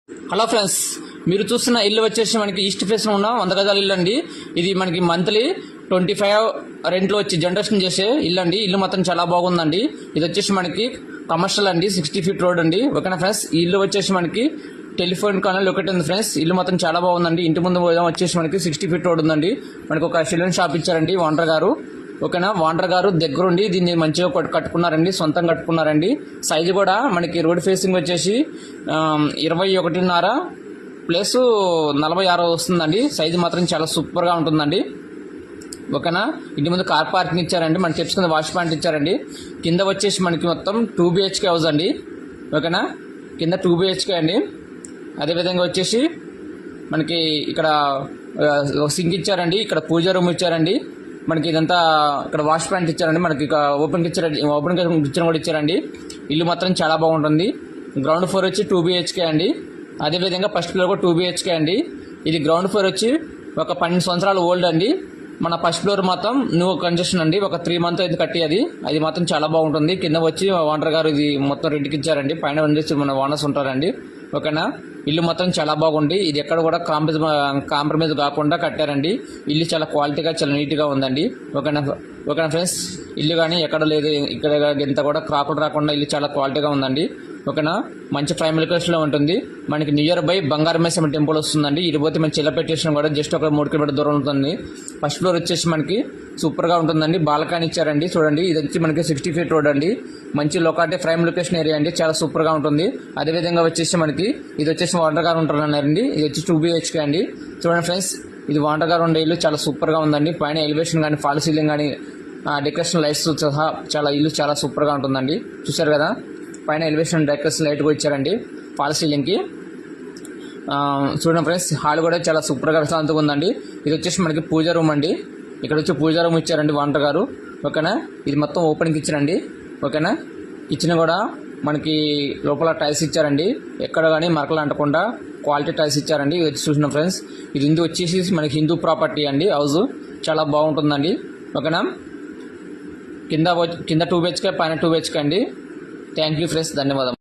Hello friends, మీరు చూస్తున్న ఇల్లు వచ్చేసి మనకి ఈస్ట్ ఫేస్ లో ఉన్న 100 గజాల ఇల్లు అండి. ఇది మనకి మంత్లీ 25 రెంట్లో వచ్చి జనరేషన్ చేసే ఇల్లు అండి. ఇల్లు మాత్రం చాలా బాగుందండి. ఇది వచ్చేసి మనకి కమర్షియల్ అండి, 60 ఫీట్ రోడ్ అండి. ఓకేనా ఫ్రెండ్స్, ఈ ఇల్లు వచ్చేసి మనకి టెలిఫోన్ కాలనీ ఒకటి ఉంది ఫ్రెండ్స్. ఇల్లు మాత్రం చాలా బాగుందండి. ఇంటి ముందు వచ్చేసి మనకి 60 ఫీట్ రోడ్ ఉందండి. మనకి ఒక సెలూన్ షాప్ ఇచ్చారండి ఓనర్ గారు. ఓకేనా, ఓనర్ గారు దగ్గరుండి దీన్ని మంచిగా కట్టుకున్నారండి, సొంతం కట్టుకున్నారండి. సైజు కూడా మనకి రోడ్ ఫేసింగ్ వచ్చేసి 21.5 ప్లస్ 46 వస్తుందండి. సైజు మాత్రం చాలా సూపర్గా ఉంటుందండి. ఓకేనా, ఇంటి ముందు కార్ పార్కింగ్ ఇచ్చారండి. మనకి చెప్పుకున్న వాష్ పాయింట్ ఇచ్చారండి. కింద వచ్చేసి మనకి మొత్తం 2 BHK హౌస్ అండి. ఓకేనా, కింద 2 BHK అండి. అదేవిధంగా వచ్చేసి మనకి ఇక్కడ సింక్ ఇచ్చారండి, ఇక్కడ పూజా రూమ్ ఇచ్చారండి. మనకి ఇదంతా ఇక్కడ వాష్ పాయింట్ ఇచ్చారండి. మనకి ఓపెన్ కిచెన్ కూడా ఇచ్చారండి. ఇల్లు మాత్రం చాలా బాగుంటుంది. గ్రౌండ్ ఫ్లోర్ వచ్చి 2 BHK అండి. అదేవిధంగా ఫస్ట్ ఫ్లోర్ కూడా 2 BHK అండి. ఇది గ్రౌండ్ ఫ్లోర్ వచ్చి ఒక 12 సంవత్సరాలు ఓల్డ్ అండి. మన ఫస్ట్ ఫ్లోర్ మాత్రం న్యూ కన్స్ట్రక్షన్ అండి. ఒక 3 మంత్ అయితే కట్టి అది మాత్రం చాలా బాగుంటుంది. కింద వచ్చి ఓనర్ గారు ఇది మొత్తం రెంట్కి ఇచ్చారండి. పైన వచ్చి మన ఓనర్స్ ఉంటారండి. ఓకేనా, ఇల్లు మాత్రం చాలా బాగుంది. ఇది ఎక్కడ కూడా కాంప్రమైజ్ కాకుండా కట్టారండి. ఇల్లు చాలా క్వాలిటీగా చాలా నీట్గా ఉందండి. ఓకేనా ఫ్రెండ్స్, ఇల్లు కానీ ఎక్కడ లేదు, ఇక్కడ ఇంత కూడా క్రాకులు రాకుండా ఇల్లు చాలా క్వాలిటీగా ఉందండి. ఓకేనా, మంచి ప్రైమ్ లొకేషన్లో ఉంటుంది. మనకి నియర్ బై బంగారమేశ్వరం టెంపుల్ వస్తుందండి. ఇది పోతే మన చిల్లపేట స్టేషన్ కూడా జస్ట్ ఒక 3 కిలోమీటర్ దూరం ఉంటుంది. ఫస్ట్ ఫ్లోర్ వచ్చేసి మనకి సూపర్గా ఉంటుందండి. బాల్కనీ ఇచ్చారండి. చూడండి, ఇది వచ్చి మనకి 60 ఫీట్ రోడ్ అండి. మంచి లొకాలిటీ ప్రైమ్ లొకేషన్ ఏరియా అండి. చాలా సూపర్గా ఉంటుంది. అదేవిధంగా వచ్చేసి మనకి ఇది వచ్చేసి ఓనర్ గారు ఉంటారన్నారండి. ఇది వచ్చి 2 BHK అండి. చూడండి ఫ్రెండ్స్, ఇది ఓనర్ గారు ఉండే ఇల్లు చాలా సూపర్గా ఉందండి. పైన ఎలివేషన్ కానీ ఫాల్ సీలింగ్ కానీ డెకరేషన్ లైట్స్ సహా చాలా ఇల్లు చాలా సూపర్గా ఉంటుందండి. చూసారు కదా, పైన ఎలివేషన్ డెకరేషన్ లైట్ కూడా ఇచ్చారండి ఫాల్ సీలింగ్కి. చూడండి ఫ్రెండ్స్, హాల్ కూడా చాలా సూపర్గా ప్రశాంతంగా ఉందండి. ఇది వచ్చేసి మనకి పూజా రూమ్ అండి. ఇక్కడ వచ్చి పూజా రూమ్ ఇచ్చారండి ఓనర్ గారు. ఓకేనా, ఇది మొత్తం ఓపెన్ కిచెన్ అండి. ఓకేనా, కిచెన్ కూడా మనకి లోపల టైల్స్ ఇచ్చారండి. ఎక్కడ కానీ మరకలు అంటకుండా క్వాలిటీ టైల్స్ ఇచ్చారండి. ఇది చూసిన ఫ్రెండ్స్, ఇది వచ్చేసి మనకి హిందూ ప్రాపర్టీ అండి. హౌస్ చాలా బాగుంటుందండి. ఓకేనా, కింద 2 BHK పైన 2 BHK అండి. థ్యాంక్ యూ ఫ్రెండ్స్, ధన్యవాదం.